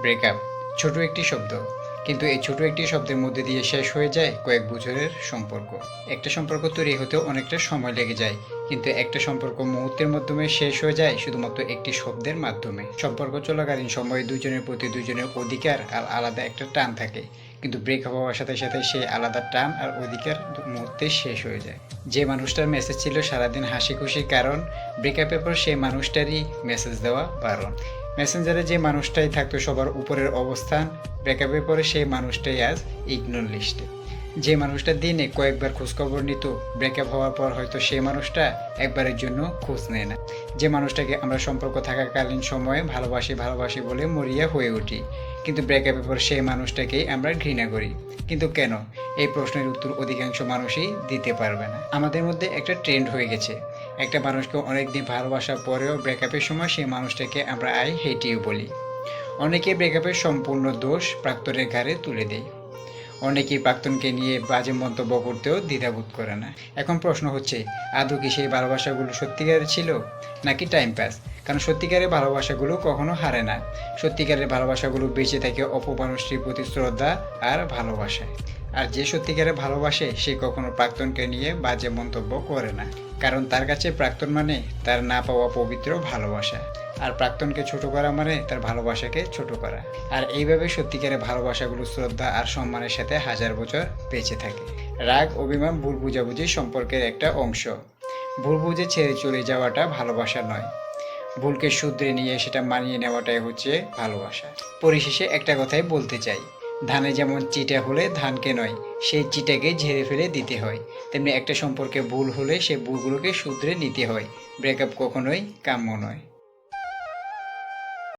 Breakup ছোট একটি শব্দ, কিন্তু এই ছোট একটি শব্দের মধ্যে দিয়ে শেষ হয়ে যায় কয়েক বছরের সম্পর্ক। একটা সম্পর্ক তৈরি হতে অনেকটা সময় লেগে যায়, কিন্তু একটা সম্পর্ক মুহূর্তের মাধ্যমে শেষ হয়ে যায় শুধুমাত্র একটি শব্দের মাধ্যমে। সম্পর্ক চলাকালীন সময়ে দুজনের প্রতি দুজনের অধিকার আর আলাদা একটা টান থাকে, কিন্তু ব্রেকআপ হওয়ার সাথে সাথে সেই আলাদা টান আর অধিকার মুহূর্তে শেষ হয়ে যায়। যে মানুষটার মেসেজ ছিল সারাদিন হাসি খুশির কারণ, ব্রেকআপের পর সেই মানুষটারই মেসেজ দেওয়া বারণ। মেসেঞ্জারে যে মানুষটাই থাকতো সবার উপরের অবস্থান, ব্রেকআপের পরে সেই মানুষটাই আজ ইগনোর লিস্টে। যে মানুষটা দিনে কয়েকবার খোঁজখবর নিত, ব্রেকআপ হওয়ার পর হয়তো সেই মানুষটা একবারের জন্য খোঁজ নেয় না। যে মানুষটাকে আমরা সম্পর্ক থাকাকালীন সময়ে ভালোবাসি ভালোবাসি বলে মরিয়া হয়ে উঠি, কিন্তু ব্রেকআপের পর সেই মানুষটাকেই আমরা ঘৃণা করি। কিন্তু কেন? এই প্রশ্নের উত্তর অধিকাংশ মানুষই দিতে পারবে না। আমাদের মধ্যে একটা ট্রেন্ড হয়ে গেছে, একটা মানুষকে অনেকদিন ভালোবাসার পরেও ব্রেকআপের সময় সেই মানুষটাকে আমরা আই হেট ইউ বলি। অনেকে ব্রেকআপের সম্পূর্ণ দোষ প্রাক্তনের ঘাড়ে তুলে দেয়। অনেকেই প্রাক্তনকে নিয়ে বাজে মন্তব্য করতেও দ্বিধাবোধ করে না। এখন প্রশ্ন হচ্ছে, আদৌ কি সেই ভালোবাসাগুলো সত্যিকারের ছিল নাকি টাইম পাস? কারণ সত্যিকারের ভালোবাসাগুলো কখনো হারে না। সত্যিকারের ভালোবাসাগুলো বেঁচে থাকে অপমানুষটির প্রতি শ্রদ্ধা আর ভালোবাসায়। আর যে সত্যিকারের ভালোবাসে সে কখনো প্রাক্তনকে নিয়ে বাজে মন্তব্য করে না, কারণ তার কাছে প্রাক্তন মানে তার না পাওয়া পবিত্র ভালোবাসা। আর প্রাক্তনকে ছোট করা মানে তার ভালোবাসাকে ছোট করা। আর এইভাবে সত্যিকারের ভালোবাসাগুলো শ্রদ্ধা আর সম্মানের সাথে হাজার বছর বেঁচে থাকে। রাগ, অভিমান, ভুল বুঝাবুঝি সম্পর্কের একটা অংশ। ভুল বুঝে ছেড়ে চলে যাওয়াটা ভালোবাসা নয়, ভুলকে শুধরে নিয়ে সেটা মানিয়ে নেওয়াটাই হচ্ছে ভালোবাসা। পরিশেষে একটা কথাই বলতে চাই, ধানে যেমন চিটা হলে ধানকে নয় সেই চিটাকে ঝেড়ে ফেলে দিতে হয়, তেমনি একটা সম্পর্কে ভুল হলে সেই ভুলগুলোকে শুধরে নিতে হয়। ব্রেকআপ কখনোই কাম্য নয়।